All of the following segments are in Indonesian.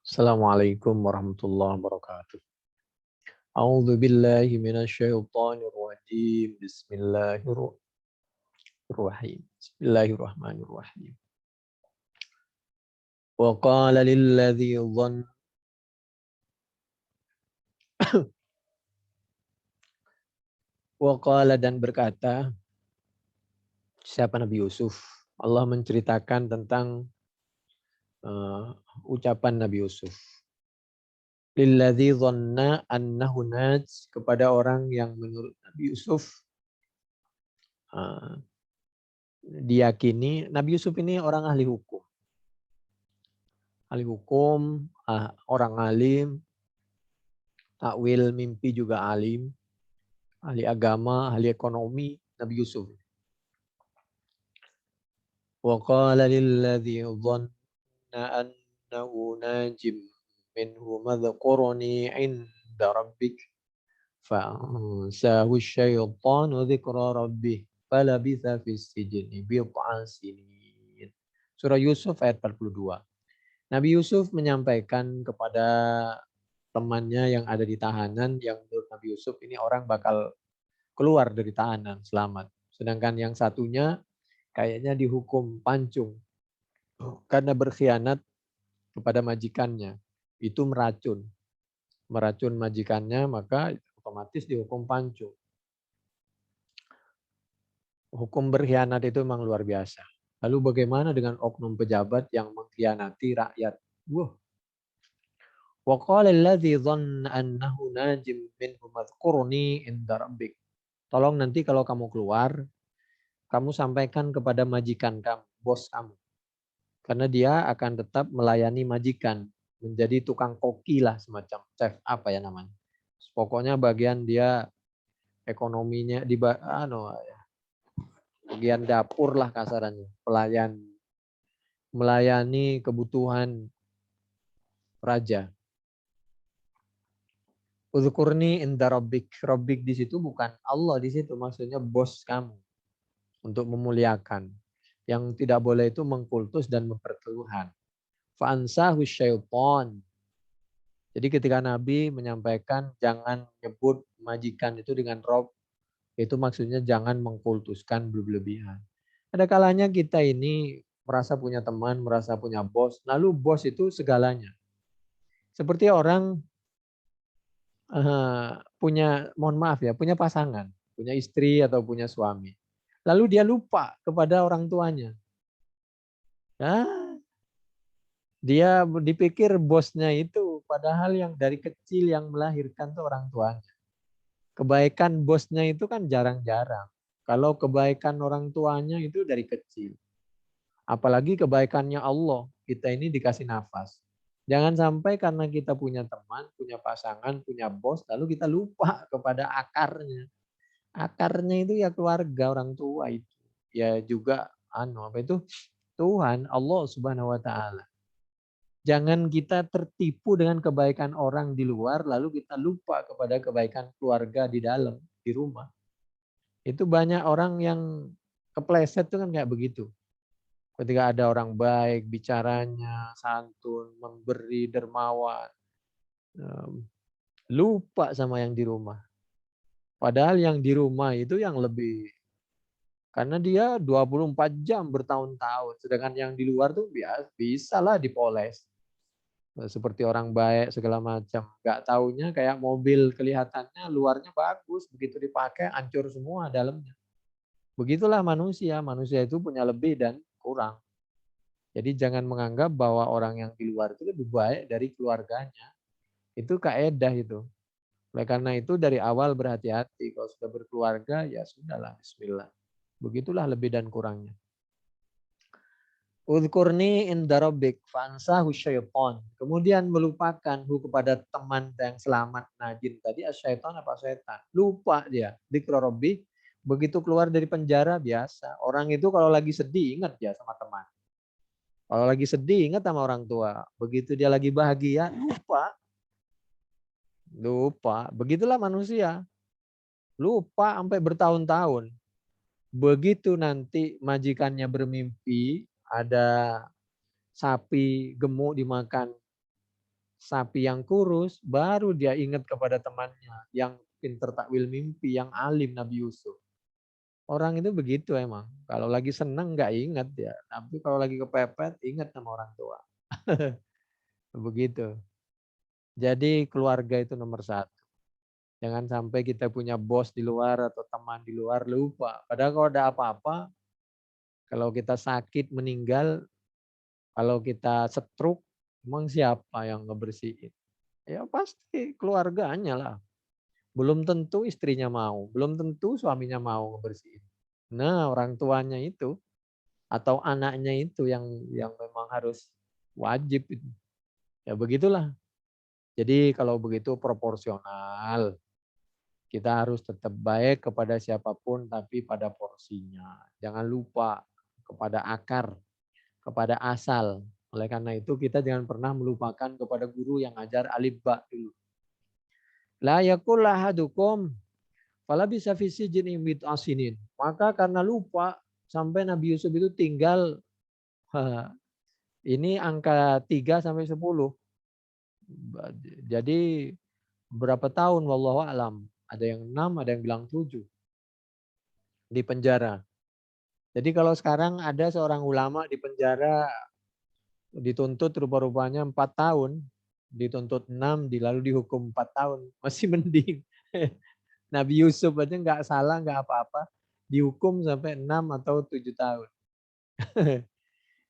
Assalamualaikum warahmatullahi wabarakatuh. A'udzu billahi minasyaitonir rajim. Bismillahirrahmanirrahim. Bismillahirrahmanirrahim. Wa qala lilladzi dhanna wa qala dan berkata siapa Nabi Yusuf? Allah menceritakan tentang ucapan Nabi Yusuf. Lilladzi dhanna annahu kepada orang yang menurut Nabi Yusuf uh, diyakini Nabi Yusuf ini orang ahli hukum. Ahli hukum, orang alim, takwil mimpi juga alim, ahli agama, ahli ekonomi, Nabi Yusuf. Wa qala lilladzi dhanna annahu najim minhu madhkurni 'inda rabbik fa'ansahu asyaitanu dzikra rabbih falabitha fis sijni bid'a sinin. Surah Yusuf ayat 42. Nabi Yusuf menyampaikan kepada temannya yang ada di tahanan yang menurut Nabi Yusuf ini orang bakal keluar dari tahanan selamat. Sedangkan yang satunya kayaknya dihukum pancung karena berkhianat kepada majikannya. Itu meracun. Meracun majikannya maka otomatis dihukum pancung. Hukum berkhianat itu memang luar biasa. Lalu bagaimana dengan oknum pejabat yang mengkhianati rakyat? Wah. Wa qala alladzi dhanna annahu najim minhu madhkurni inda rabbik. Tolong nanti kalau kamu keluar, kamu sampaikan kepada majikan kamu, bos kamu. Karena dia akan tetap melayani majikan, menjadi tukang koki lah semacam chef apa ya namanya. Pokoknya bagian dia ekonominya di bagian dapur lah kasarannya, pelayan melayani kebutuhan raja. Uzkurni inda rabbik. Rabbik di situ bukan Allah di situ, maksudnya bos kamu untuk memuliakan. Yang tidak boleh itu mengkultus dan mempertuhan. Fa'ansahu syaitan. Jadi ketika Nabi menyampaikan jangan nyebut majikan itu dengan Rob, itu maksudnya jangan mengkultuskan berlebihan. Ada kalanya kita ini merasa punya teman, merasa punya bos, lalu bos itu segalanya. Seperti orang punya, mohon maaf ya, punya pasangan, punya istri atau punya suami. Lalu dia lupa kepada orang tuanya. Nah, dia dipikir bosnya itu, padahal yang dari kecil yang melahirkan tuh orang tuanya. Kebaikan bosnya itu kan jarang-jarang. Kalau kebaikan orang tuanya itu dari kecil. Apalagi kebaikannya Allah, kita ini dikasih nafas. Jangan sampai karena kita punya teman, punya pasangan, punya bos, lalu kita lupa kepada akarnya. Akarnya itu ya keluarga, orang tua itu. Ya juga apa itu? Tuhan, Allah Subhanahu wa taala. Jangan kita tertipu dengan kebaikan orang di luar, lalu kita lupa kepada kebaikan keluarga di dalam, di rumah. Itu banyak orang yang kepleset tuh kan kayak begitu. Ketika ada orang baik, bicaranya santun, memberi, dermawan, lupa sama yang di rumah. Padahal yang di rumah itu yang lebih, karena dia 24 jam bertahun-tahun. Sedangkan yang di luar tuh bisa lah dipoles. Seperti orang baik segala macam. Gak taunya kayak mobil kelihatannya luarnya bagus. Begitu dipakai hancur semua dalamnya. Begitulah manusia. Manusia itu punya lebih dan kurang. Jadi jangan menganggap bahwa orang yang di luar itu lebih baik dari keluarganya. Itu kaedah itu. Oleh karena itu dari awal berhati-hati. Kalau sudah berkeluarga ya sudahlah, bismillah. Begitulah lebih dan kurangnya. Udhkurni inda rabbik fansahu syaitan. Kemudian melupakan kepada teman yang selamat najin tadi, syaitan apa setan. Lupa dia. Dzikra rabbih. Begitu keluar dari penjara biasa. Orang itu kalau lagi sedih ingat ya sama teman. Kalau lagi sedih ingat sama orang tua. Begitu dia lagi bahagia lupa. Lupa. Begitulah manusia. Lupa sampai bertahun-tahun. Begitu nanti majikannya bermimpi ada sapi gemuk dimakan sapi yang kurus, baru dia ingat kepada temannya yang pinter takwil mimpi, yang alim, Nabi Yusuf. Orang itu begitu emang. Kalau lagi seneng nggak ingat ya. Tapi kalau lagi kepepet ingat sama orang tua. Begitu. Jadi keluarga itu nomor satu. Jangan sampai kita punya bos di luar atau teman di luar lupa. Padahal kalau ada apa-apa, kalau kita sakit meninggal, kalau kita stroke, emang siapa yang ngebersihin? Ya pasti keluarganya lah. Belum tentu istrinya mau, belum tentu suaminya mau ngebersihin. Nah, orang tuanya itu atau anaknya itu yang memang harus wajib. Ya begitulah. Jadi kalau begitu proporsional. Kita harus tetap baik kepada siapapun tapi pada porsinya. Jangan lupa kepada akar, kepada asal. Oleh karena itu kita jangan pernah melupakan kepada guru yang ajar alif ba dulu. La yakul ahadukum fala bisa visi jin imit asinin. Maka karena lupa sampai Nabi Yusuf itu tinggal ini angka 3 sampai 10. Jadi berapa tahun wallahu alam. Ada yang 6, ada yang bilang 7 di penjara. Jadi kalau sekarang ada seorang ulama di penjara dituntut rupa-rupanya 4 tahun, dituntut 6, lalu dihukum 4 tahun, masih mending. Nabi Yusuf aja nggak salah, nggak apa-apa, dihukum sampai 6 atau 7 tahun.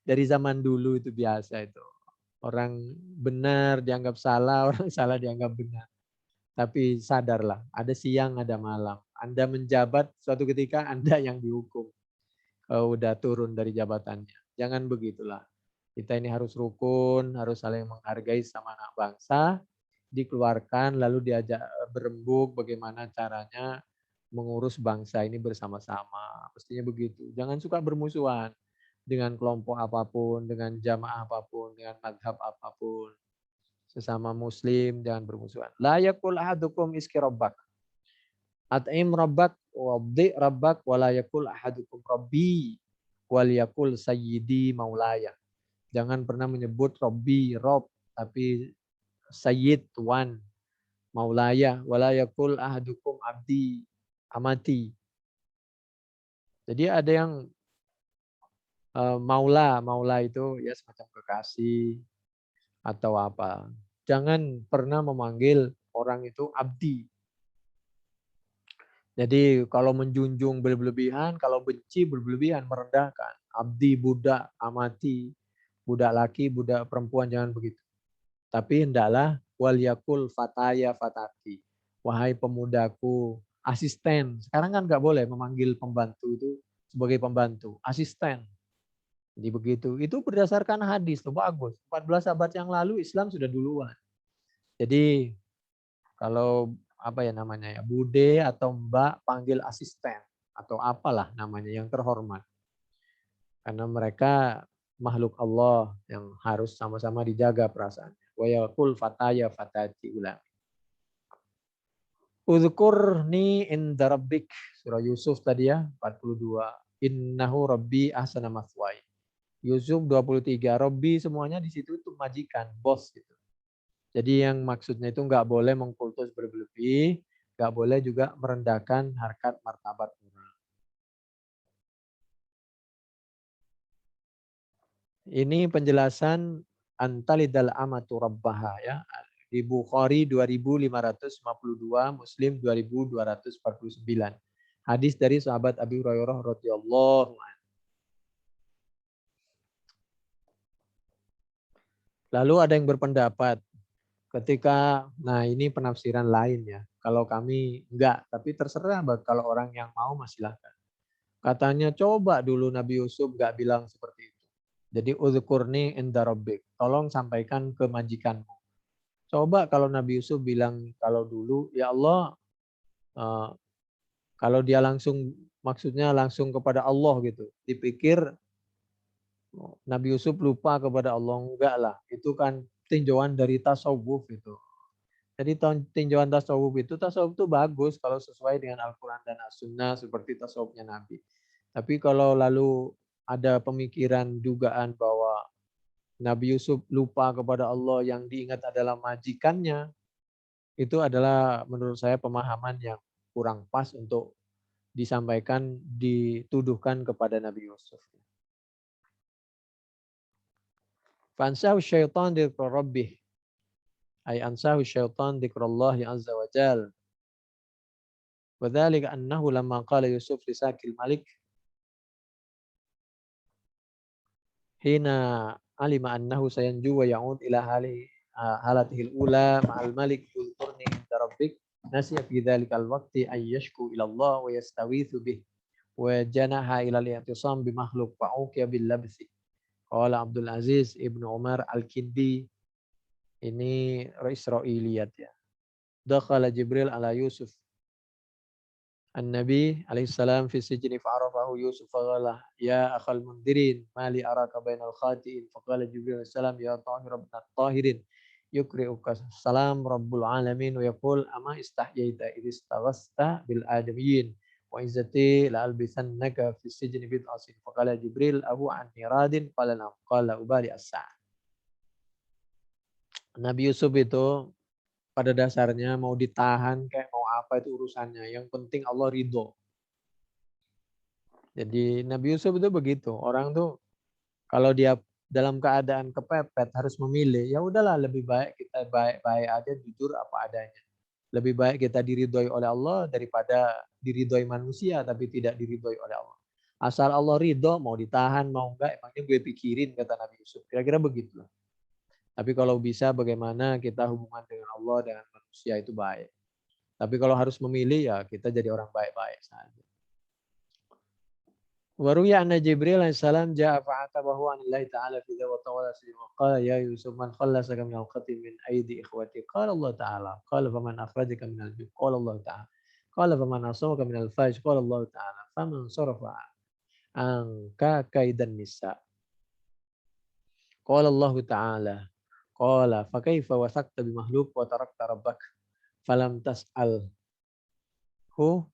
Dari zaman dulu itu biasa itu. Orang benar dianggap salah, orang salah dianggap benar. Tapi sadarlah, ada siang, ada malam. Anda menjabat, suatu ketika Anda yang dihukum. Udah turun dari jabatannya. Jangan begitulah. Kita ini harus rukun, harus saling menghargai sama anak bangsa, dikeluarkan lalu diajak berembuk bagaimana caranya mengurus bangsa ini bersama-sama. Mestinya begitu. Jangan suka bermusuhan dengan kelompok apapun, dengan jamaah apapun, dengan madhab apapun. Sesama muslim jangan bermusuhan. La yakul ahadukum iski rabbak. At'im rabbak wabdi rabbak wala yakul ahadukum rabbi wal yakul sayyidi maulaya. Jangan pernah menyebut Rabbi, Rob, tapi Sayyid, Tuan, Maulaya, wala yakul ahadukum abdi, amati. Jadi ada yang maula, maula itu ya semacam kekasih atau apa. Jangan pernah memanggil orang itu abdi. Jadi kalau menjunjung berlebihan, kalau benci berlebihan, merendahkan. Abdi, budak, amati, budak laki, budak perempuan, jangan begitu. Tapi hendaklah wal yakul fataya fatati. Wahai pemudaku, asisten. Sekarang kan nggak boleh memanggil pembantu itu sebagai pembantu, asisten. Jadi begitu. Itu berdasarkan hadis, tuh bagus. 14 abad yang lalu Islam sudah duluan. Jadi kalau apa ya namanya ya, bude atau mbak panggil asisten atau apalah namanya yang terhormat. Karena mereka makhluk Allah yang harus sama-sama dijaga perasaannya. Wa yaqul fataya fatati ulami. Udhkurni inda rabbik. Surah Yusuf tadi ya, 42. Innahu rabbi ahsana mathwai. Yusuf 23. Rabbi semuanya di situ itu majikan, bos gitu. Jadi yang maksudnya itu nggak boleh mengkultus berlebih, nggak boleh juga merendahkan harkat martabat orang. Ini penjelasan antalidal amatu rabbaha ya. Di Bukhari 2552, Muslim 2249. Hadis dari sahabat Abi Hurairah radhiyallahu anhu. Lalu ada yang berpendapat ketika, nah ini penafsiran lain ya. Kalau kami enggak, tapi terserah kalau orang yang mau silahkan. Katanya coba dulu Nabi Yusuf enggak bilang seperti itu. Jadi uzkurni inda rabbik. Tolong sampaikan ke majikanmu. Coba kalau Nabi Yusuf bilang kalau dulu, ya Allah, kalau dia langsung, maksudnya langsung kepada Allah gitu. Dipikir Nabi Yusuf lupa kepada Allah. Enggak lah, itu kan tinjauan dari tasawuf itu. Jadi tinjauan tasawuf itu bagus kalau sesuai dengan Al-Quran dan As-Sunnah seperti tasawufnya Nabi. Tapi kalau lalu ada pemikiran dugaan bahwa Nabi Yusuf lupa kepada Allah, yang diingat adalah majikannya, itu adalah menurut saya pemahaman yang kurang pas untuk disampaikan, dituduhkan kepada Nabi Yusuf. Fansahu syaitan dzikra rabbih, ay ansahu syaitan dzikrallahi azza wa jal. Wa dzalika annahu lamma qala Yusuf li sakil malik hina alima annahu sayanju wa ya'ud ila halatihi al-ula ma'al malik yulqurni inda rabbik nasiya fi dzalikal waqti ay yashku ila Allah wa yastawithu bih wa janaha ila al-i'tisam bi makhluk fa uqiya bil labsi. Qala Abdul Aziz Ibnu Umar Al-Kindi, ini Israiliyat ya. Dakhala Jibril ala Yusuf An-Nabi alaihissalam fi sijni fa'arafahu Yusuf faqala ya akhal mundirin mali araka bainal khati'in faqala Jibril alaihissalam ya tahir ibn tahirin yukri'uka salam rabbul alamin wa yaqul ama istahyaita idh istaghasta bil adamiyyin wa izzati la albisannaka fi sijni bid'asin faqala Jibril abu anni radin qala nam qala ubali as-sa'. Nabi Yusuf itu pada dasarnya mau ditahan kayak mau apa itu urusannya. Yang penting Allah ridho. Jadi Nabi Yusuf itu begitu. Orang tuh kalau dia dalam keadaan kepepet harus memilih. Ya udahlah lebih baik kita baik-baik aja jujur apa adanya. Lebih baik kita diridhoi oleh Allah daripada diridhoi manusia tapi tidak diridhoi oleh Allah. Asal Allah ridho mau ditahan mau enggak emangnya gue pikirin kata Nabi Yusuf. Kira-kira begitu. Tapi kalau bisa bagaimana kita hubungan dengan Allah dengan manusia itu baik. Tapi kalau harus memilih ya kita jadi orang baik-baik saja. Waruya anna Jibril alaihissalam ja'a fa'atabahu anillahi ta'ala fi wa ta'ala wa qala ya Yusuf man khallasaka min al-qati min aidi ikhwati qala Allah ta'ala qala faman akhrajaka min al-jub qala Allah ta'ala qala faman asawaka min al-fajr qala Allah ta'ala faman sarafa anka kaidan nisa qala Allah ta'ala qala fa kaifa wasaqta bi mahluk wa tarakta rabbak falam tas'al hu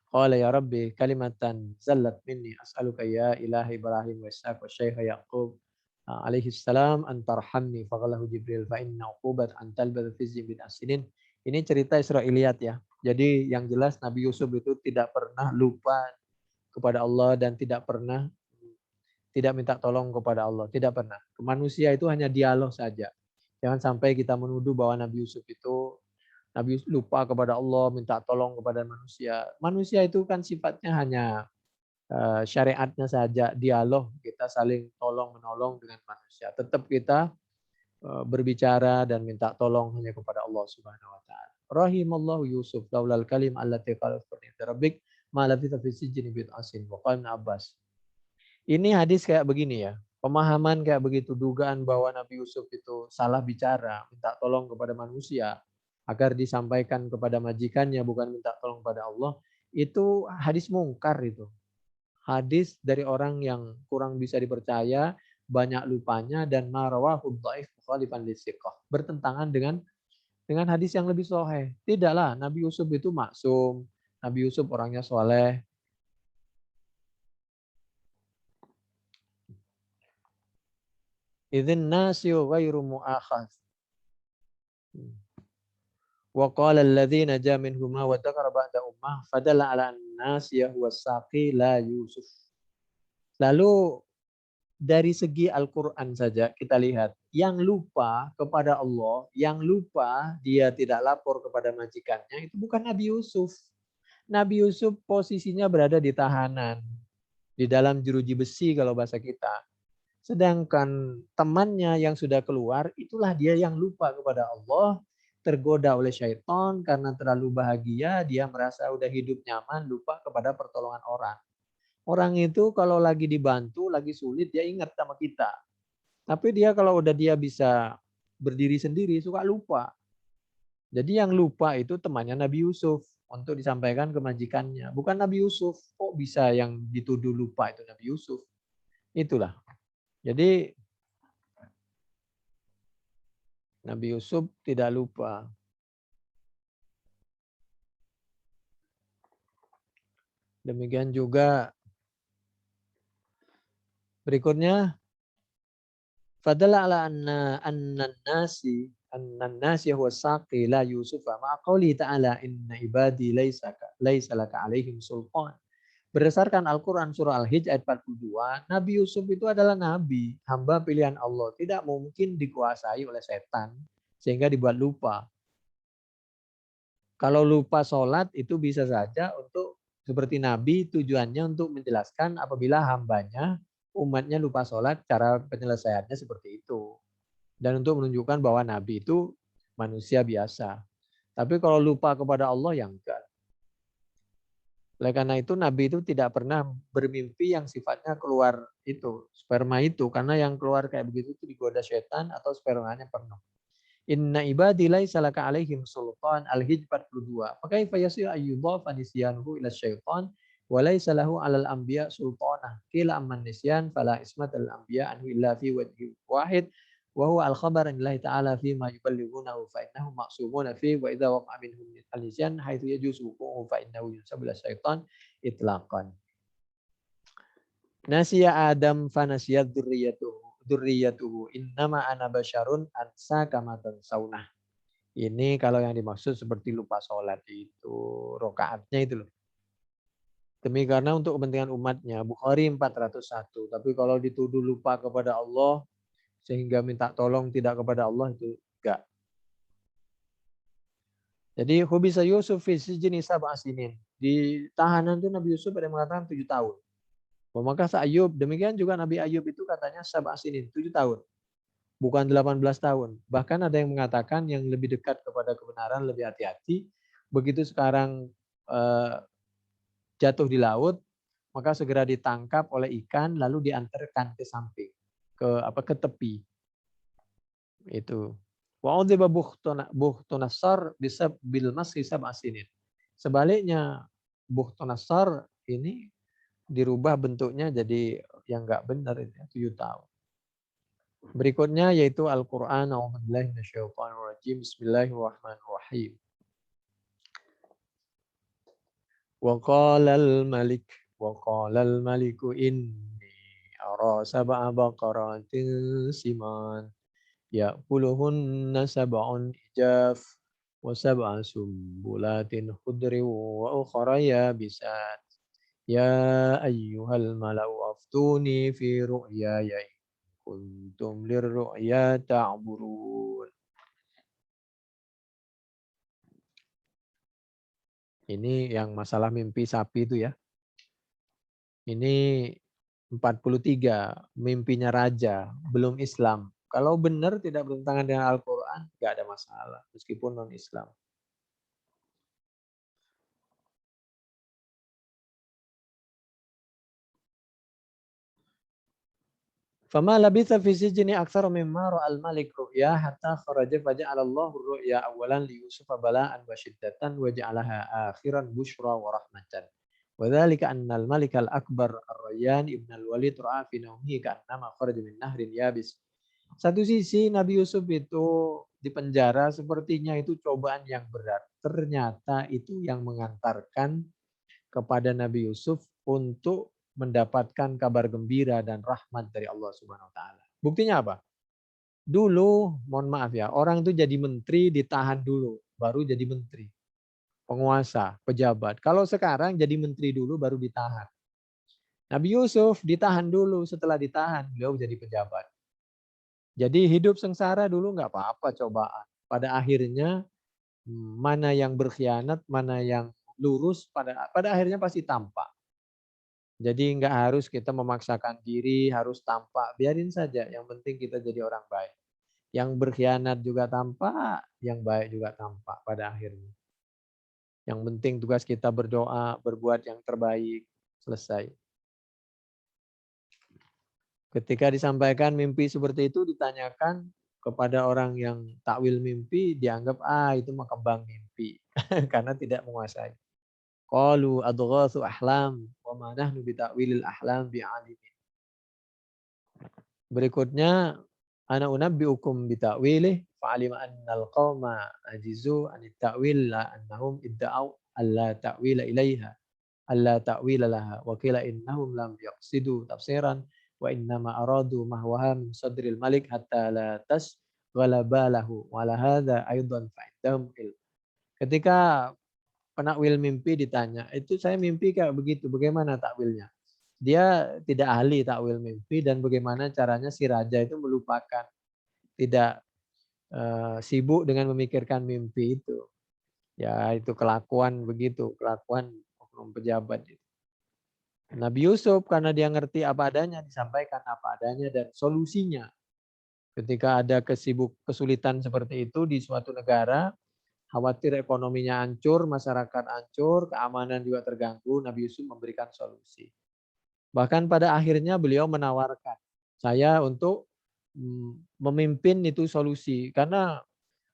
qala ya rabbi kalimatan zallat minni as'aluka ya ilahi Ibrahim wa Ishaq wa Syekh Yaqub alaihi salam antarhamni faqalahu Jibril fa inna uqubat an talbad fi bin asinin. Ini cerita Israiliyat ya. Jadi yang jelas Nabi Yusuf itu tidak pernah lupa kepada Allah dan tidak pernah tidak minta tolong kepada Allah, tidak pernah. Ke manusia itu hanya dialog saja. Jangan sampai kita menuduh bahwa Nabi Yusuf itu Nabi lupa kepada Allah, minta tolong kepada manusia. Manusia itu kan sifatnya hanya syariatnya saja, dialog, kita saling tolong-menolong dengan manusia. Tetap kita berbicara dan minta tolong hanya kepada Allah Subhanahu wa taala. Rahimallahu Yusuf laulal kalim allati qalat rabbik ma labitha fi sijni bid'asin wa qala Abbas. Ini hadis kayak begini ya. Pemahaman kayak begitu, dugaan bahwa Nabi Yusuf itu salah bicara, minta tolong kepada manusia agar disampaikan kepada majikannya bukan minta tolong kepada Allah, itu hadis mungkar itu. Hadis dari orang yang kurang bisa dipercaya, banyak lupanya dan marawahu dhaif mukhalifan lissiqah. Bertentangan dengan hadis yang lebih sahih. Tidaklah Nabi Yusuf itu maksum, Nabi Yusuf orangnya soleh. Idzin nasiu ghairu mu'akhadh. Wa qala alladzi naja minhuma wa dzakara ba'da ummah fadalla ala an-nas ya huwa saqi la Yusuf. Lalu dari segi Al-Qur'an saja kita lihat yang lupa kepada Allah, yang lupa dia tidak lapor kepada majikannya itu bukan Nabi Yusuf. Nabi Yusuf posisinya berada di tahanan, di dalam jeruji besi kalau bahasa kita. Sedangkan temannya yang sudah keluar, itulah dia yang lupa kepada Allah, tergoda oleh syaitan karena terlalu bahagia, dia merasa udah hidup nyaman, lupa kepada pertolongan orang. Orang itu kalau lagi dibantu, lagi sulit, dia ingat sama kita. Tapi dia kalau udah dia bisa berdiri sendiri, suka lupa. Jadi yang lupa itu temannya Nabi Yusuf untuk disampaikan ke majikannya. Bukan Nabi Yusuf, kok bisa yang dituduh lupa itu Nabi Yusuf. Itulah. Jadi Nabi Yusuf tidak lupa. Demikian juga berikutnya Fadalla ala annan nasi huwa saqi la Yusufa ma qouli ta'ala inna ibadi laisa laka alaihim sultan. Berdasarkan Al-Quran surah Al-Hijr ayat 42, Nabi Yusuf itu adalah nabi, hamba pilihan Allah. Tidak mungkin dikuasai oleh setan sehingga dibuat lupa. Kalau lupa sholat itu bisa saja untuk seperti Nabi tujuannya untuk menjelaskan apabila hambanya, umatnya lupa sholat, cara penyelesaiannya seperti itu. Dan untuk menunjukkan bahwa Nabi itu manusia biasa. Tapi kalau lupa kepada Allah, ya enggak. Oleh karena itu Nabi itu tidak pernah bermimpi yang sifatnya keluar itu, sperma itu. Karena yang keluar kayak begitu itu digoda setan atau spermanya penuh. Inna ibadi laisa laka alaihim sultan Al-Hijr 42. Fakaifa yasiru ayyudhafa nisyanuhu ila syaitan wa laisa lahu 'alal anbiya sultanah. Qila amman nisyan fala ismatal anbiya anhu illa fi wajhi wahid wa huwa al-khabar anillahi ta'ala fi ma yuballighunahu fa innahum ma'sumuna fi wa idza waqa'a minhum al-nisyan haitsu yajuzu wuqu'uhu fa innahu yunsabu ila syaitan itlaqan. Nasiya Adam fa nasiyat dzurriyyatuhu innama ana basyarun ansa kama tansawna. Ini kalau yang dimaksud seperti lupa sholat itu rokaatnya itu loh. Demi karena untuk kepentingan umatnya Bukhari 401. Tapi kalau dituduh lupa kepada Allah sehingga minta tolong tidak kepada Allah itu enggak. Jadi hubisa Yusuf fi sijni sab'a sinin. Di tahanan itu Nabi Yusuf ada yang mengatakan 7 tahun. Maka Ayub, demikian juga Nabi Ayub itu katanya sab'a sinin, 7 tahun. Bukan 18 tahun. Bahkan ada yang mengatakan yang lebih dekat kepada kebenaran lebih hati-hati. Begitu sekarang jatuh di laut, maka segera ditangkap oleh ikan lalu diantarkan ke samping, ke tepi. Itu. Wa udhiba Bukhtunassar bisab bil masih sab'a sinin. Sebaliknya Bukhtunassar ini dirubah bentuknya jadi yang enggak benar itu 7 tahun. Berikutnya yaitu Al-Qur'an. A'udzubillahi minasyaitonirrajim. Bismillahirrahmanirrahim. Wa qalal maliku inni ara sab'a baqaratin siman ya'kuluhunna sab'un ijaf wa sab'a sumbulatin khudrin wa ukhra yabisat ya ayyuhal malau aftuni fi ru'yaya kuntum lirru'ya ta'burun. Ini yang masalah mimpi sapi itu ya. Ini 43, mimpinya raja, belum Islam. Kalau benar tidak bertentangan dengan Al-Quran, nggak ada masalah, meskipun non-Islam. Fama labitha fi sijni aktsara mimma ra'al malik ru'ya hatta kharaja faja'ala Allahu ru'ya awalan li Yusuf bala'an wa syiddatan wa ja'alaha akhiran busyra wa rahmatan. Wa dzalika anna al-malik al-akbar ar-Rayyan ibn al-Walid ra'a fi nawmihi ka'annama kharaja min nahrin yabis. Satu sisi Nabi Yusuf itu di penjara sepertinya itu cobaan yang berat. Ternyata itu yang mengantarkan kepada Nabi Yusuf untuk mendapatkan kabar gembira dan rahmat dari Allah Subhanahu wa taala. Buktinya apa? Dulu, mohon maaf ya, orang itu jadi menteri ditahan dulu, baru jadi menteri. Penguasa, pejabat. Kalau sekarang jadi menteri dulu baru ditahan. Nabi Yusuf ditahan dulu, setelah ditahan beliau jadi pejabat. Jadi hidup sengsara dulu nggak apa-apa cobaan. Pada akhirnya mana yang berkhianat, mana yang lurus, pada akhirnya pasti tampak. Jadi nggak harus kita memaksakan diri, harus tampak. Biarin saja, yang penting kita jadi orang baik. Yang berkhianat juga tampak, yang baik juga tampak pada akhirnya. Yang penting tugas kita berdoa, berbuat yang terbaik, selesai. Ketika disampaikan mimpi seperti itu, ditanyakan kepada orang yang takwil mimpi, dianggap itu mah kembang mimpi. Karena tidak menguasai. Qalu adghatsu ahlam wa ma nahnu bitakwilil ahlam bi'alimin. Berikutnya ana unabbiukum bitakwilih fa'alima annal qauma ajizu anit ta'wil la annahum idda'u alla ta'wila ilaiha alla ta'wila laha wa qila innahum lam yaqsidu tafsiran wa innama aradu mahwaha min sadril malik hatta la tasghala lahu wa la hadza aidan fa'indahum ilm. Ketika penakwil mimpi ditanya, itu saya mimpi kayak begitu, bagaimana takwilnya? Dia tidak ahli takwil mimpi dan bagaimana caranya si raja itu melupakan, tidak sibuk dengan memikirkan mimpi itu. Ya itu kelakuan begitu, kelakuan oknum pejabat itu. Nabi Yusuf karena dia ngerti apa adanya, disampaikan apa adanya dan solusinya. Ketika ada kesulitan seperti itu di suatu negara, khawatir ekonominya hancur, masyarakat hancur, keamanan juga terganggu, Nabi Yusuf memberikan solusi. Bahkan pada akhirnya beliau menawarkan saya untuk memimpin itu solusi. Karena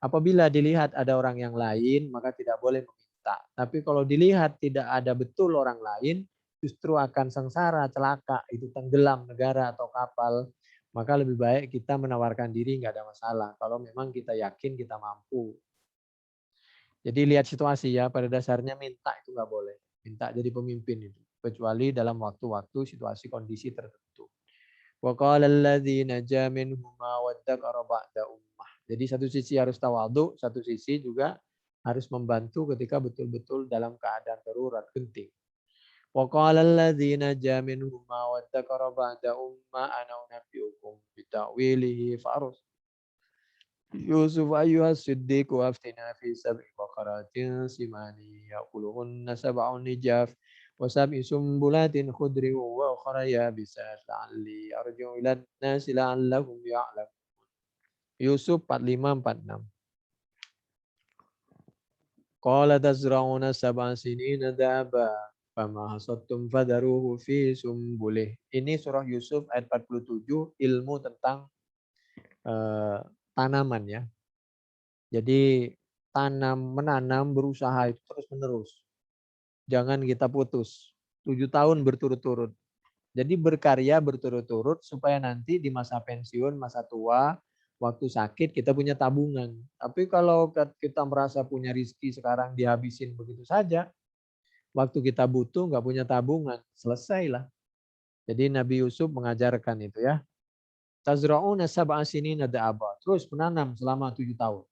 apabila dilihat ada orang yang lain, maka tidak boleh meminta. Tapi kalau dilihat tidak ada betul orang lain, justru akan sengsara, celaka, itu tenggelam negara atau kapal. Maka lebih baik kita menawarkan diri, nggak ada masalah. Kalau memang kita yakin kita mampu. Jadi lihat situasi ya, pada dasarnya minta itu nggak boleh. Minta jadi pemimpin itu. Kecuali dalam waktu-waktu situasi kondisi tertentu. وَقَالَ الَّذِي نَجَا مِنْهُمَا وَادَّكَرَ بَعْدَ أُمَّةٍ. Jadi satu sisi harus tawadhu, satu sisi juga harus membantu ketika betul-betul dalam keadaan darurat genting. وَقَالَ الَّذِي نَجَا مِنْهُمَا وَادَّكَرَ بَعْدَ أُمَّةٍ أَنَا أُنَبِّئُكُم بِتَأْوِيلِهِ فَأَرْسِلُونِ يوسف أيها الصديق وافتنا في 7 بقرات سمان يأكلهن 7 عجاف وسبع سنبلات خضر وأخرى يابسات لعلي أرجع إلى الناس لعلهم يعلمون. Yusuf 45-46. Qala tazra'una sab'a sinina da'aba fama hasadtum fadaruhu fi sumbulih. Ini surah Yusuf ayat 47, ilmu tentang tanaman ya. Jadi menanam, berusaha itu terus menerus. Jangan kita putus. 7 tahun berturut-turut. Jadi berkarya berturut-turut supaya nanti di masa pensiun, masa tua, waktu sakit kita punya tabungan. Tapi kalau kita merasa punya rezeki sekarang dihabisin begitu saja, waktu kita butuh nggak punya tabungan, selesailah. Jadi Nabi Yusuf mengajarkan itu ya. Tazra'una sab'a sinina da'aba. Terus menanam selama 7 tahun.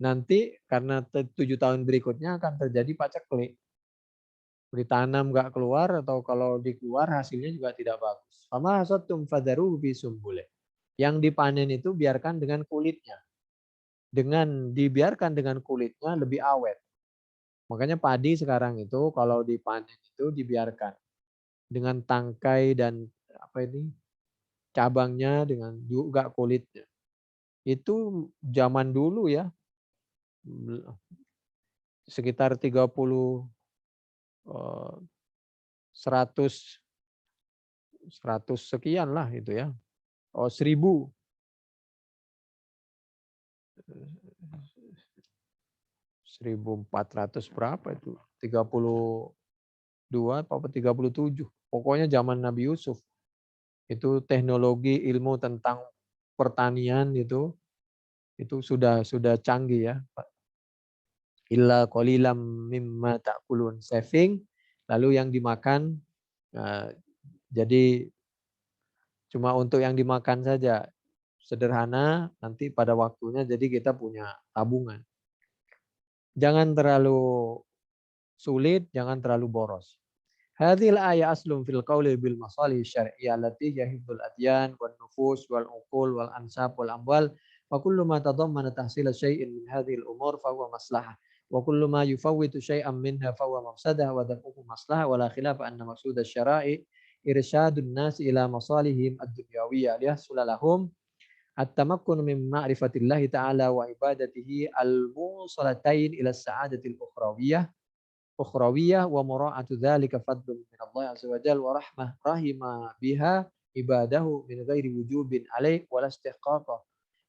Nanti karena 7 tahun berikutnya akan terjadi paceklik. Ditanam nggak keluar atau kalau dikeluar hasilnya juga tidak bagus. Fama hasadtum fadharuhu fi sumbulih. Yang dipanen itu biarkan dengan kulitnya. Dengan dibiarkan dengan kulitnya lebih awet. Makanya padi sekarang itu kalau dipanen itu dibiarkan dengan tangkai dan apa ini cabangnya dengan juga kulitnya. Itu zaman dulu ya sekitar 30 100 sekian lah itu ya. 1000. 1400 berapa itu? 32 apa 37. Pokoknya zaman Nabi Yusuf. Itu teknologi ilmu tentang pertanian itu sudah canggih ya. Illa qalilam mimma ta'kulun, saving lalu yang dimakan jadi cuma untuk yang dimakan saja. Sederhana, nanti pada waktunya jadi kita punya tabungan. Jangan terlalu sulit, jangan terlalu boros. Hadhil ayat aslun fil qawli bil masalih syar'iyyah allati yahibul adyan wan nufus wal uqul wal ansab wal amwal wa kullu ma tadammana tahsila syai'in min hadhil umur fa huwa maslahah wa kullu ma yufawwitu syai'an minha fa huwa mafsadah wa daf'uhu maslahah wa la khilafa anna maqsud asy-syara'i irsyadun nas ila masalihim ad-dunyawiyah liyahsula lahum at-tamakkun min ma'rifatillahi ta'ala wa ibadatihi al-musalatain ila as-sa'adatil ukhrawiyah wa mura'atu dzalika fadlun min Allah azza wa jalla wa rahmah rahima biha ibadahu min ghairi wujubin alaih wala istihqaqah.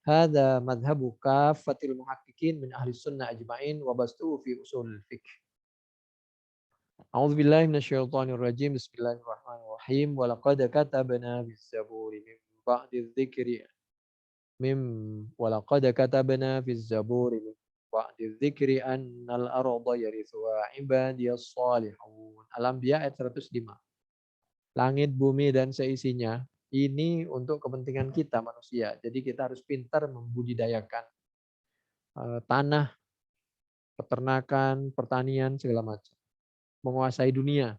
Hadza madhhabu kaffatil muhaqqiqin min ahli sunnah ajma'in wa bastu fi usul fiqh. A'udzu billahi minasyaitonir rajim. Bismillahirrahmanirrahim. Wa laqad katabna fis zaburi min ba'di dzikri walaqad katabna fiz zaburi min ba'di dzikri annal arda yarithuha ibadiyas salihun. Al-Anbiya ayat 105. Langit, bumi dan seisinya Ini untuk kepentingan kita manusia. Jadi kita harus pintar membudidayakan tanah, peternakan, pertanian, segala macam. Menguasai dunia.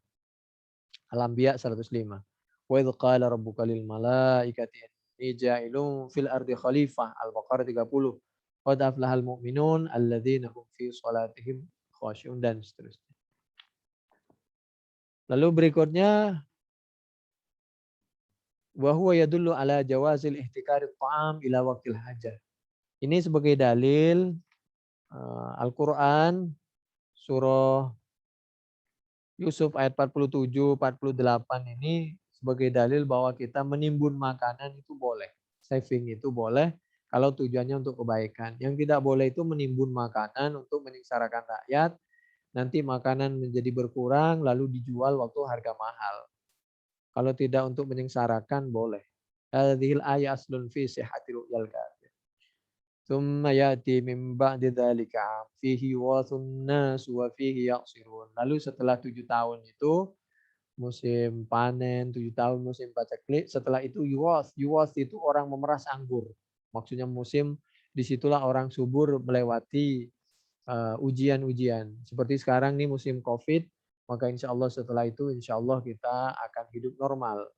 Al-Anbiya 105. Wa idh qala rabbuka lil malaikati inni ja'ilun fil ardi khalifah. Al-Baqarah 30. Qad aflahal mu'minun alladzina hum fi shalatihim khashi'un dan seterusnya. Lalu berikutnya wa huwa yadullu ala jawazil ihtikari ta'am ila waqtil hajah. Ini sebagai dalil Al-Qur'an surah Yusuf ayat 47, 48 ini sebagai dalil bahwa kita menimbun makanan itu boleh. Saving itu boleh kalau tujuannya untuk kebaikan. Yang tidak boleh itu menimbun makanan untuk menyengsarakan rakyat. Nanti makanan menjadi berkurang lalu dijual waktu harga mahal. Kalau tidak untuk menyengsarakan boleh. Hadhil ayat aslun fi sihhati ru'yal kafir. Tsumma ya'ti min ba'di dzalika fihi wathun nas wa fihi yaqsirun. Lalu setelah 7 tahun itu musim panen, 7 tahun musim paceklik, setelah itu yuwas. Yuwas itu orang memeras anggur. Maksudnya musim disitulah orang subur melewati ujian-ujian. Seperti sekarang nih musim Covid, maka insya Allah setelah itu insya Allah kita akan hidup normal.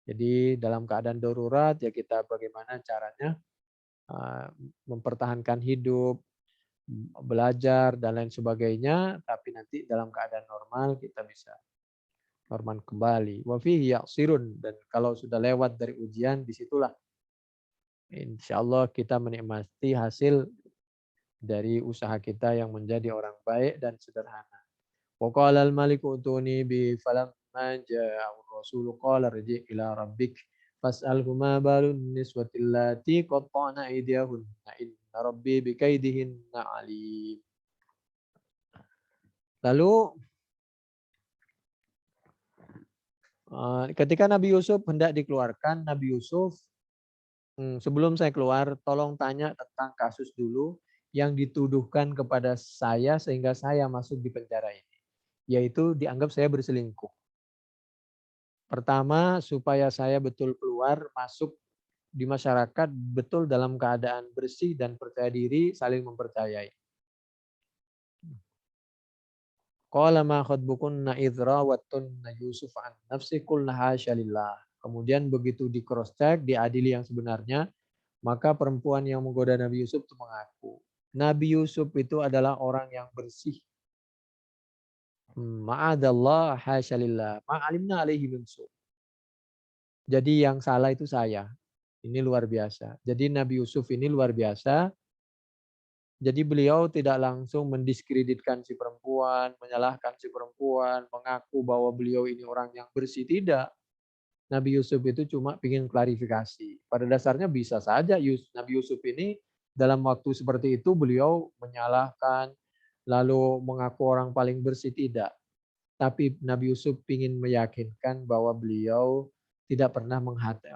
Jadi dalam keadaan darurat ya kita bagaimana caranya mempertahankan hidup, belajar dan lain sebagainya, tapi nanti dalam keadaan normal kita bisa normal kembali. Wa fihi yaqsirun, dan kalau sudah lewat dari ujian disitulah insya Allah kita menikmati hasil dari usaha kita yang menjadi orang baik dan sederhana. Wa qala al-maliku utuni bi falamma ja'a ar-rasulu qala irji' ila rabbik fas'alhu ma balun niswati allati qatta'na aydiyahunna inna rabbi bikaidihinna alim. Lalu ketika Nabi Yusuf hendak dikeluarkan, Nabi Yusuf, sebelum saya keluar, tolong tanya tentang kasus dulu yang dituduhkan kepada saya sehingga saya masuk di penjara ini. Yaitu dianggap saya berselingkuh. Pertama, supaya saya betul keluar, masuk di masyarakat betul dalam keadaan bersih dan percaya diri, saling mempercayai. Qala ma khatbukunna idh rawattunna Yusuf an nafsi qulna hasya lillah. Kemudian begitu di cross check, diadili yang sebenarnya, maka perempuan yang menggoda Nabi Yusuf itu mengaku. Nabi Yusuf itu adalah orang yang bersih. Ma'adallah hasya lillah. Ma'alimna alaihi min su'. Jadi yang salah itu saya. Ini luar biasa. Jadi Nabi Yusuf ini luar biasa. Jadi beliau tidak langsung mendiskreditkan si perempuan, menyalahkan si perempuan, mengaku bahwa beliau ini orang yang bersih. Tidak. Nabi Yusuf itu cuma ingin klarifikasi. Pada dasarnya bisa saja Nabi Yusuf ini dalam waktu seperti itu beliau menyalahkan, lalu mengaku orang paling bersih. Tidak. Tapi Nabi Yusuf ingin meyakinkan bahwa beliau tidak pernah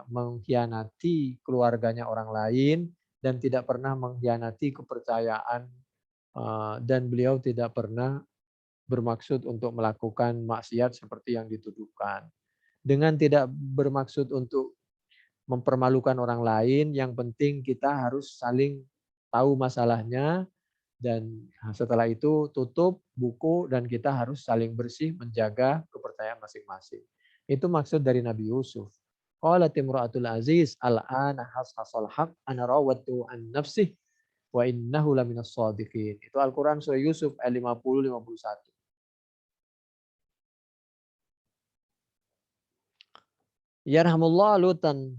mengkhianati keluarganya orang lain dan tidak pernah mengkhianati kepercayaan dan beliau tidak pernah bermaksud untuk melakukan maksiat seperti yang dituduhkan. Dengan tidak bermaksud untuk mempermalukan orang lain, yang penting kita harus saling tahu masalahnya dan setelah itu tutup buku dan kita harus saling bersih menjaga kepercayaan masing-masing. Itu maksud dari Nabi Yusuf. Qalat imra'atul aziz al'ana hashasal haq ana rawattu an nafsih wa innahu laminas shadiqin. Itu Al-Qur'an surah Yusuf ayat 50 51. Yarhamullah lutan.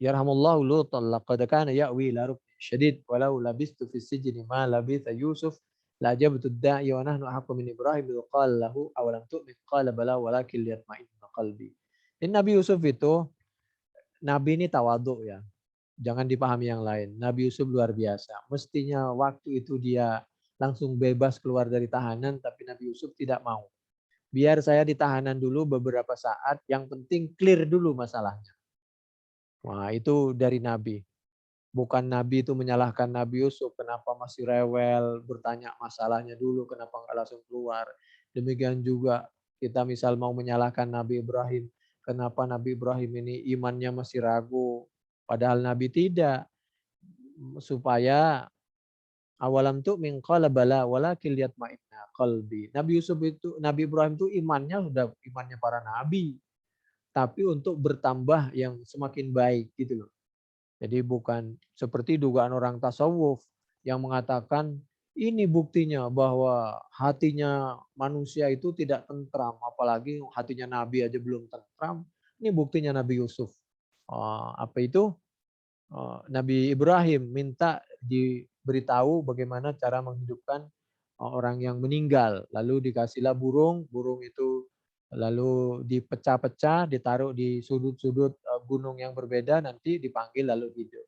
Yarhamullahu lutan laqad kana ya'wi ila ruknin syadid walau labistu fis sijni ma labitha Yusuf la jabtu ad-da'i wa nahnu ahaqqu min Ibrahim idh qala lahu awalam tu'min qala bala walakin liyatma'inna qalbi. Ini Nabi Yusuf itu, Nabi ini tawadhu ya. Jangan dipahami yang lain. Nabi Yusuf luar biasa. Mestinya waktu itu dia langsung bebas keluar dari tahanan, tapi Nabi Yusuf tidak mau. Biar saya di tahanan dulu beberapa saat, yang penting clear dulu masalahnya. Wah, itu dari Nabi. Bukan Nabi itu menyalahkan Nabi Yusuf, kenapa masih rewel, bertanya masalahnya dulu, kenapa nggak langsung keluar. Demikian juga kita misal mau menyalahkan Nabi Ibrahim, kenapa Nabi Ibrahim ini imannya masih ragu, padahal Nabi tidak, supaya awalam tuh min qala bala walakin liyatma'inna qalbi. Nabi Ibrahim itu imannya sudah imannya para nabi, tapi untuk bertambah yang semakin baik gitu loh. Jadi bukan seperti dugaan orang tasawuf yang mengatakan ini buktinya bahwa hatinya manusia itu tidak tentram, apalagi hatinya nabi aja belum tentram. Ini buktinya Nabi Yusuf. Apa itu? Nabi Ibrahim minta diberitahu bagaimana cara menghidupkan orang yang meninggal. Lalu dikasihlah burung, burung itu lalu dipecah-pecah, ditaruh di sudut-sudut gunung yang berbeda, nanti dipanggil lalu hidup.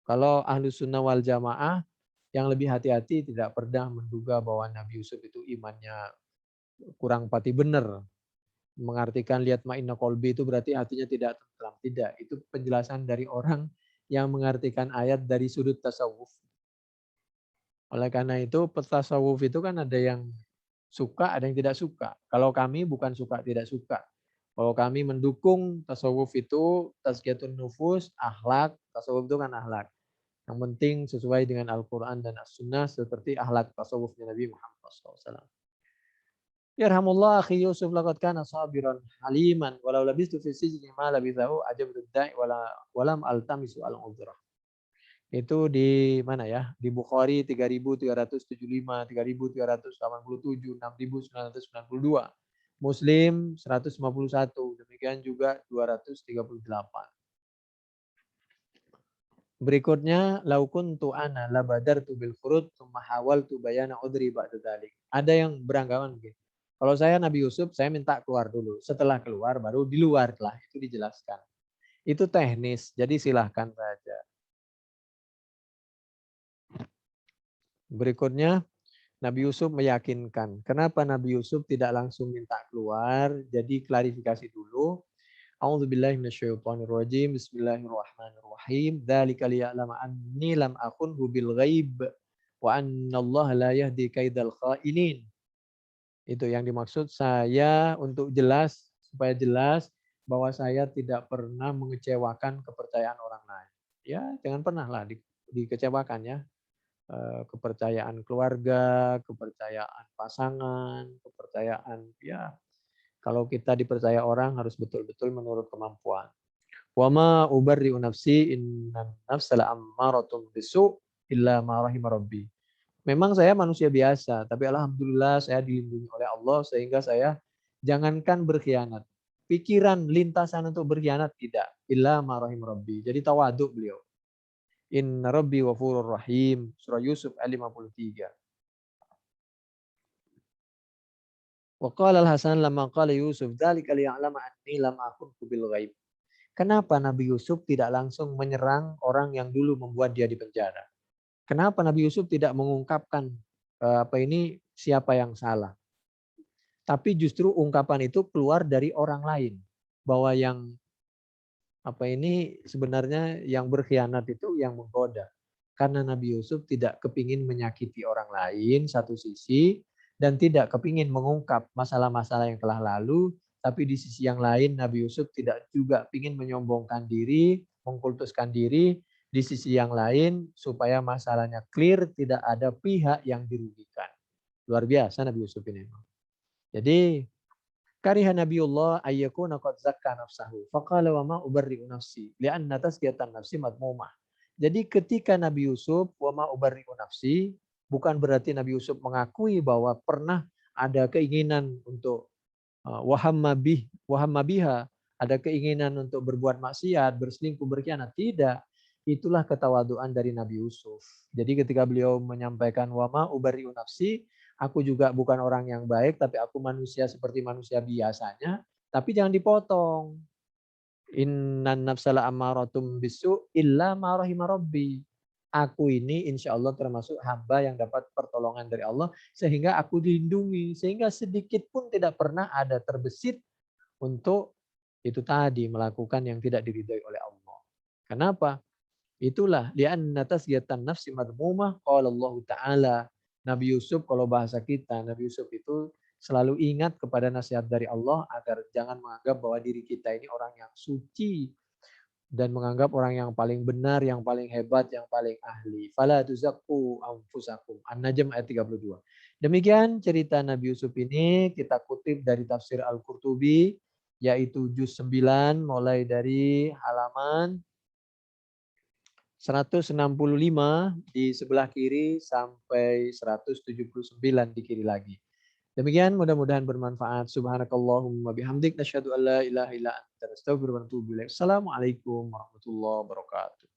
Kalau ahlu sunnah wal jamaah yang lebih hati-hati tidak pernah menduga bahwa Nabi Yusuf itu imannya kurang pati benar. Mengartikan lihat ma'inna kolbi itu berarti hatinya tidak tentram. Tidak, itu penjelasan dari orang yang mengartikan ayat dari sudut tasawuf. Oleh karena itu tasawuf itu kan ada yang suka, ada yang tidak suka. Kalau kami bukan suka, tidak suka. Kalau kami mendukung tasawuf itu tazkiyatun nufus, akhlak, tasawuf itu kan akhlak. Yang penting sesuai dengan Al-Quran dan As-Sunnah seperti akhlak tasawufnya Nabi Muhammad SAW. Yarhamullah akhi Yusuf laqad kana sabiran haliman walau labistu fi sijni ma labithahu ajabtu da'i walam altamisu al-udhrah. Itu di mana ya? Di Bukhari 3375, 3387, 6992. Muslim 151, demikian juga 238. Berikutnya laukun tu ana la badartu bil furud tsumma hawaltu bayana udri ba'da dzalik. Ada yang beranggapan begini. Kalau saya Nabi Yusuf, saya minta keluar dulu. Setelah keluar, baru di luar lah. Itu dijelaskan. Itu teknis, jadi silahkan saja. Berikutnya, Nabi Yusuf meyakinkan. Kenapa Nabi Yusuf tidak langsung minta keluar? Jadi klarifikasi dulu. A'udzubillahi minasyaitonirrajim. Bismillahirrahmanirrahim. Dzalika liya'lama anni lam akunhu bil ghaib wa annallaha la yahdi kaidal kha'inin. Itu yang dimaksud saya untuk jelas, supaya jelas bahwa saya tidak pernah mengecewakan kepercayaan orang lain. Ya, jangan pernah lah dikecewakan ya. Kepercayaan keluarga, kepercayaan pasangan, kepercayaan ya. Kalau kita dipercaya orang harus betul-betul menurut kemampuan. Wa ma ubarri'u nafsi innan nafsa la'ammaratun bisu' illa ma rahima rabbi. Memang saya manusia biasa, tapi alhamdulillah saya dilindungi oleh Allah sehingga saya jangankan berkhianat. Pikiran lintasan untuk berkhianat tidak. Illa ma rahim rabbi. Jadi tawaduk beliau. Inna rabbi ghafurur rahim. Surah Yusuf ayat 53. Wa qala al-Hasan lamma qala Yusuf dzalika liya'lama anni lam akunhu bil ghaib. Kenapa Nabi Yusuf tidak langsung menyerang orang yang dulu membuat dia di penjara? Kenapa Nabi Yusuf tidak mengungkapkan siapa yang salah? Tapi justru ungkapan itu keluar dari orang lain bahwa yang sebenarnya yang berkhianat itu yang menggoda. Karena Nabi Yusuf tidak kepingin menyakiti orang lain satu sisi dan tidak kepingin mengungkap masalah-masalah yang telah lalu, tapi di sisi yang lain Nabi Yusuf tidak juga ingin menyombongkan diri, mengkultuskan diri. Di sisi yang lain supaya masalahnya clear, tidak ada pihak yang dirugikan. Luar biasa Nabi Yusuf ini. Jadi kariha Nabiullah ayyakuna qad zakka nafsahu. Faqala wa ma ubarri'u nafsi li'anna tazkiyatan nafsi madmumah. Jadi ketika Nabi Yusuf wa ma ubarri'u nafsi, bukan berarti Nabi Yusuf mengakui bahwa pernah ada keinginan untuk wahamma biha, ada keinginan untuk berbuat maksiat, berselingkuh, berkhianat. Tidak. Itulah ketawaduan dari Nabi Yusuf. Jadi ketika beliau menyampaikan wama ubari'u nafsi, aku juga bukan orang yang baik, tapi aku manusia seperti manusia biasanya. Tapi jangan dipotong. Innan nafsala ammaratum bisu illa ma rahima rabbi. Aku ini insya Allah termasuk hamba yang dapat pertolongan dari Allah sehingga aku dilindungi. Sehingga sedikit pun tidak pernah ada terbesit untuk itu tadi melakukan yang tidak diridhai oleh Allah. Kenapa? Itulah li'anna tasghiyatan nafsi madmumah qala Allah Ta'ala. Nabi Yusuf kalau bahasa kita, Nabi Yusuf itu selalu ingat kepada nasihat dari Allah agar jangan menganggap bahwa diri kita ini orang yang suci dan menganggap orang yang paling benar, yang paling hebat, yang paling ahli. Fala tuzakku anfusakum. An-Najm ayat 32. Demikian cerita Nabi Yusuf ini kita kutip dari tafsir Al-Qurtubi yaitu juz 9 mulai dari halaman 165 di sebelah kiri sampai 179 di kiri lagi. Demikian mudah-mudahan bermanfaat. Subhanakallahumma bihamdik nasyhadu an la ilaha illa anta nastaghfiruka wa natubu ilaik. Assalamualaikum warahmatullahi wabarakatuh.